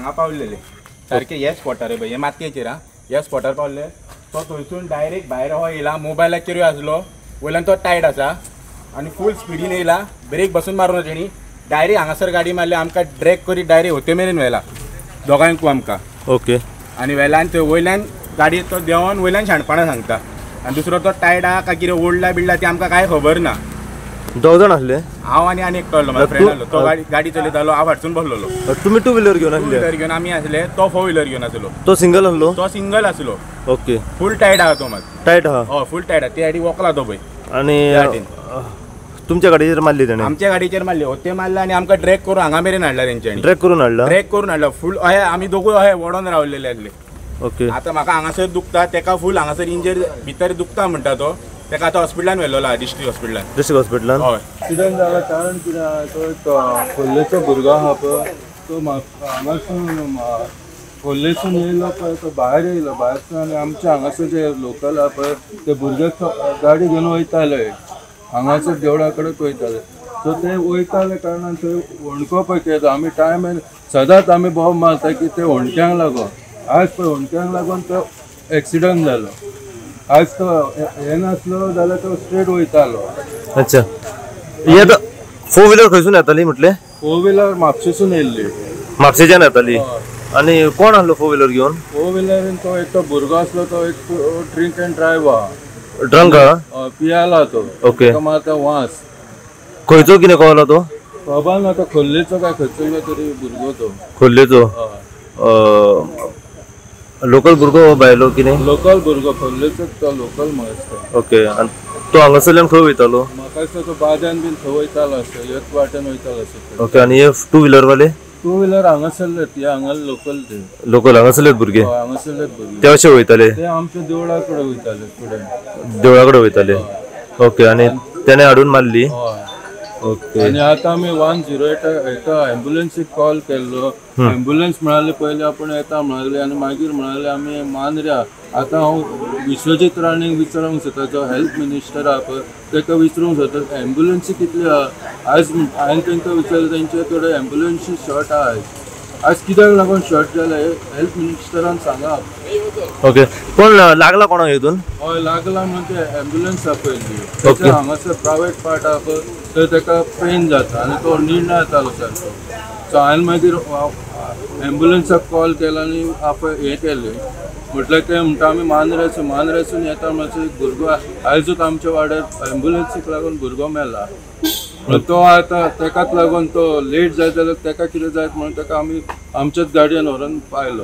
हांगा पावलेले सारखे ह्या स्पॉटार हे मातयेचेर ह्या स्पॉटार पावले तो थंयसून डायरेक्ट भायर हो येयला मोबायलाचेरूय आसलो वयल्यान तो टायट आसा आनी फूल स्पिडीन येयला ब्रेक बसून मारूं तेणी डायरेक्ट हांगासर गाडी मारली आमकां ड्रॅग करी डायरेक्ट होते मेरेन व्हेला दोगांकू आमकां ओके आनी वेल्यान थंय वयल्यान गाडये तो देंवन वयल्यान शाणपणां सांगता आनी दुसरो तो टायट आहा काय कितें ओडला बिडला ती आमकां कांय खबर ना 2 जाण आसले हांव आनी एक कळलो म्हाजो फ्रेंड आसलो तो गाडी चलयतालो हांव फाटसून बसलोलो तुम्ही 2 व्हीलर घेवन टू आसले व्हीलर घेवन आमी आसले तो 4 व्हीलर घेवन आसलो तो सिंगल आसलो तो सिंगल आसलो ओके फूल टायट आहा तो मात टायट आहा हय फूल टायट आहा ते गाडी वकला तो पळय आणि तुमच्या गाडयेचेर मारली तेणे आमच्या गाडयेचेर मारली होते मारला आनी आमकां ड्रॅग करून हांगा मेरेन हाडला तेंच्यांनी ट्रॅक करून हाडला फूल अहे आमी दोगूय अहे वडोन रावलेले आसले ओके आतां म्हाका हांगासर दुखता तेका फूल हांगासर इंजर भितर दुखता म्हणटा तो तेका आतां हॉस्पिटलान व्हेल्लो डिस्ट्रिक्ट हॉस्पिटलान हय एक्सिडंट जाला कारण कितें आहा तो एक खोल्लेचो भुरगो आहा पळय तो हांगासून खोल्लेसून येयलो पळय तो भायर येयलो भायरसून आनी आमचे हांगासर जे लोकल आहा पळय ते भुरग्याक गाडी घेवन वयताले हांगासर देवळा कडेन वयताले सो ते वयताले कारणान थंय होणको केलो आमी टायम सदांच आमी बोब मारता की ते होणक्यांक लागून आज पळय होणक्यांक लागून तो एक्सिडंट जालो आज तो हे नासलो जाल्यार तो स्ट्रेट वयतालो अच्छा हे 4 व्हीलर खंयसून येताली म्हटले 4 व्हीलर म्हापशेसून येयल्ली म्हापशेच्यान येताली आणि कोण आसलो 4 व्हीलर घेवन 4 व्हीलरीन तो एक तो भुरगो आसलो तो एक ड्रिंक एंड ड्रायव आहा ड्रंक आहा पियाला तो ओके मारता वास खंयचो कितें कळलो तो खबर ना तो खोल्लेचो काय खंयचो तरी भुरगो तो खोल्लेचो लोकल भुरगो भायलो कितें लोकल भुरगो खोल्लेचो तो लोकल मस्त ओके आनी तो हांगासरल्यान खंय वयतालो म्हाका दिसता तो बाद्यान बीन थंय वयतालो आसता एक वाटेन वयतालो आसता ओके आनी हे 2 व्हीलर वाले 2 व्हीलर हांगासरले ते हांगा लोकल ते लोकल हांगासरले भुरगे हांगासरले भुरगे ते अशे वयताले ते आमच्या देवळा कडेन वयताले फुडें देवळा कडेन वयताले ओके आनी तेणे हाडून मारली ओके आणि आता आम्ही 108 एका एम्ब्युलन्सीक कॉल केल्लो एम्ब्युलन्स म्हणाले पहिले आपण येता म्हणाले आणि मागीर म्हणाले आम्ही मानऱ्या आता हांव विश्वजीत राणेक विचारूंक सोदता जो हेल्थ मिनिस्टर आहा पळय ताका विचारूंक सोदता एम्ब्युलन्सी कितली आहा आज हांवें तांकां विचारलें तांचे कडेन एम्ब्युलन्सी शॉर्ट आहा आज कित्याक लागून शॉर्ट जालें हेल्थ मिनिस्टरान सांगा ओके कोण लागला कोणाक हितून हय लागला म्हणून ते एम्ब्युलन्स आपयल्ली हांगासर प्रायवेट पार्ट आहा पळय थंय ताका पेन जाता आनी तो निर्णय येतालो सारको सो हांवें मागीर एम्ब्युलन्साक कॉल केलो आनी हें केलें म्हटल्यार ते म्हणटा आमी मांद्रेसून येता मातसो एक भुरगो आयजूच आमच्या वाड्यार एम्ब्युलन्सीक लागून भुरगो मेला तो आतां तेकाच लागून तो लेट जायत जाल्यार तेका कितें जायत म्हणून ताका आमी आमच्याच गाडयेन व्हरून पायलो